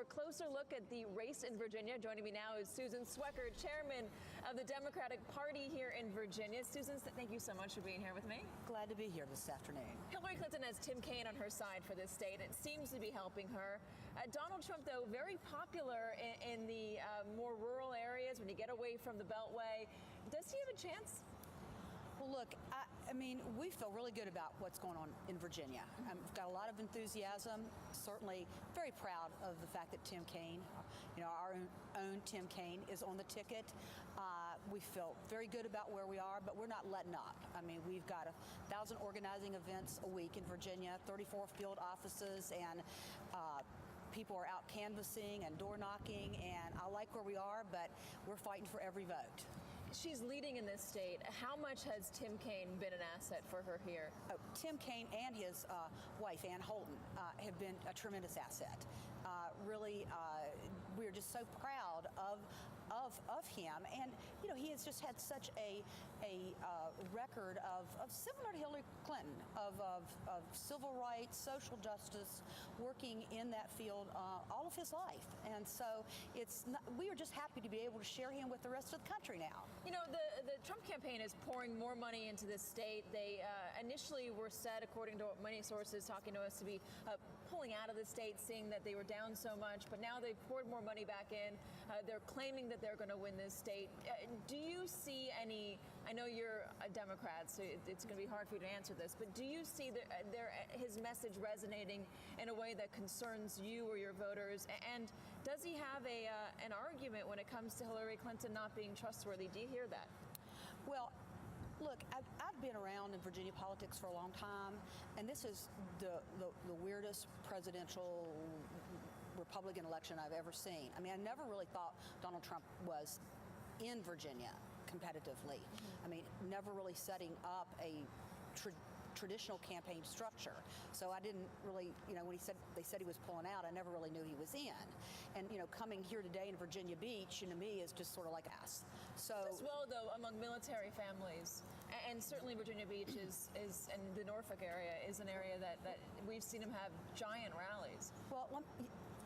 a closer look at the race in Virginia. Joining me now is Susan Swecker, chairman of the Democratic Party here in Virginia. Susan, thank you so much for being here with me. Glad to be here this afternoon. Hillary Clinton has Tim Kaine on her side for this state. It seems to be helping her. Donald Trump, though, very popular in the more rural areas when you get away from the Beltway. Does he have a chance? Well, look, I mean, we feel really good about what's going on in Virginia. We've got a lot of enthusiasm, certainly very proud of the fact that Tim Kaine, our own Tim Kaine, is on the ticket. We feel very good about where we are, but we're not letting up. I mean, we've got 1,000 organizing events a week in Virginia, 34 field offices, and people are out canvassing and door knocking, and I like where we are, but we're fighting for every vote. She's leading in this state. How much has Tim Kaine been an asset for her here? Tim Kaine and his wife, Ann Holton, have been a tremendous asset. Really, we're just so proud of him. And, he has just had such a record of similar to Hillary Clinton, of civil rights, social justice, working in that field all of his life. And so we are just happy to be able to share him with the rest of the country now. The Trump campaign is pouring more money into this state. They initially were said, according to many sources talking to us, to be pulling out of the state, seeing that they were down so much. But now they've poured more money back in. They're claiming that they're going to win this state. Do you see any, I know you're a Democrat, so it's going to be hard for you to answer this, but do you see his message resonating in a way that concerns you or your voters? And does he have an argument when it comes to Hillary Clinton not being trustworthy? Do you hear that? Well, look, I've been around in Virginia politics for a long time, and this is the weirdest presidential Republican election I've ever seen. I mean, I never really thought Donald Trump was in Virginia competitively. I mean, never really setting up a traditional campaign structure. So I didn't really, when they said he was pulling out, I never really knew he was in. And, coming here today in Virginia Beach, to me, is just sort of like us. So as well, though, among military families, and certainly Virginia Beach is and the Norfolk area is an area that we've seen him have giant rallies. Well,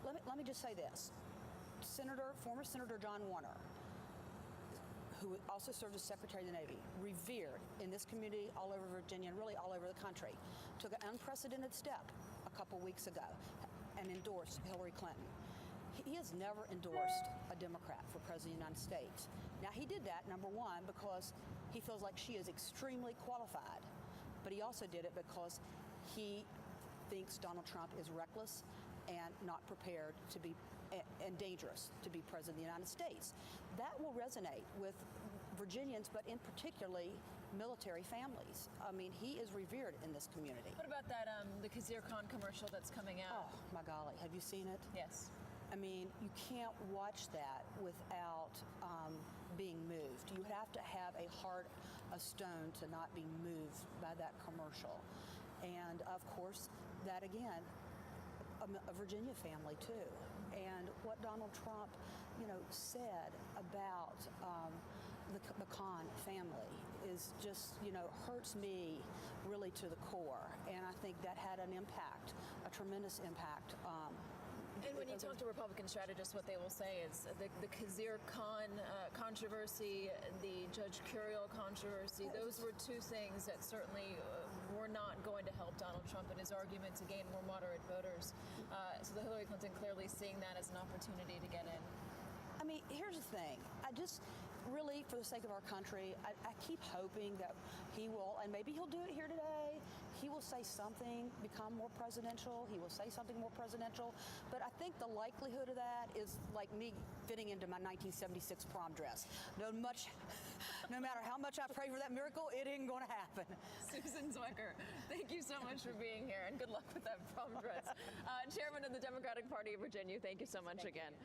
let me just say this. Former Senator John Warner, who also served as Secretary of the Navy, revered in this community all over Virginia and really all over the country, took an unprecedented step a couple weeks ago and endorsed Hillary Clinton. He has never endorsed a Democrat for President of the United States. Now, he did that, number one, because he feels like she is extremely qualified, but he also did it because he thinks Donald Trump is reckless and not prepared to be, and dangerous to be President of the United States. That will resonate with Virginians, but in particularly military families. I mean, he is revered in this community. What about that, the Katy Tur commercial that's coming out? Oh, my golly. Have you seen it? Yes. I mean, you can't watch that without being moved. You have to have a heart of stone to not be moved by that commercial. And, of course, that, again, a Virginia family, too. And what Donald Trump, said about the McCain family is just, hurts me really to the core. And I think that had an impact, a tremendous impact. And when you talk to Republican strategists, what they will say is the Katy Tur controversy, the Judge Curiel controversy, those were two things that certainly were not going to help Donald Trump in his argument to gain more moderate voters. So the Hillary Clinton clearly seeing that as an opportunity to get in. I mean, here's the thing. I just really, for the sake of our country, I keep hoping that he will, and maybe he'll do it here today, he will say something, become more presidential, he will say something more presidential, but I think the likelihood of that is like me fitting into my 1976 prom dress. No matter how much I pray for that miracle, it ain't going to happen. Susan Swecker, thank you so much for being here, and good luck with that prom dress. Chairman of the Democratic Party of Virginia, thank you so much again.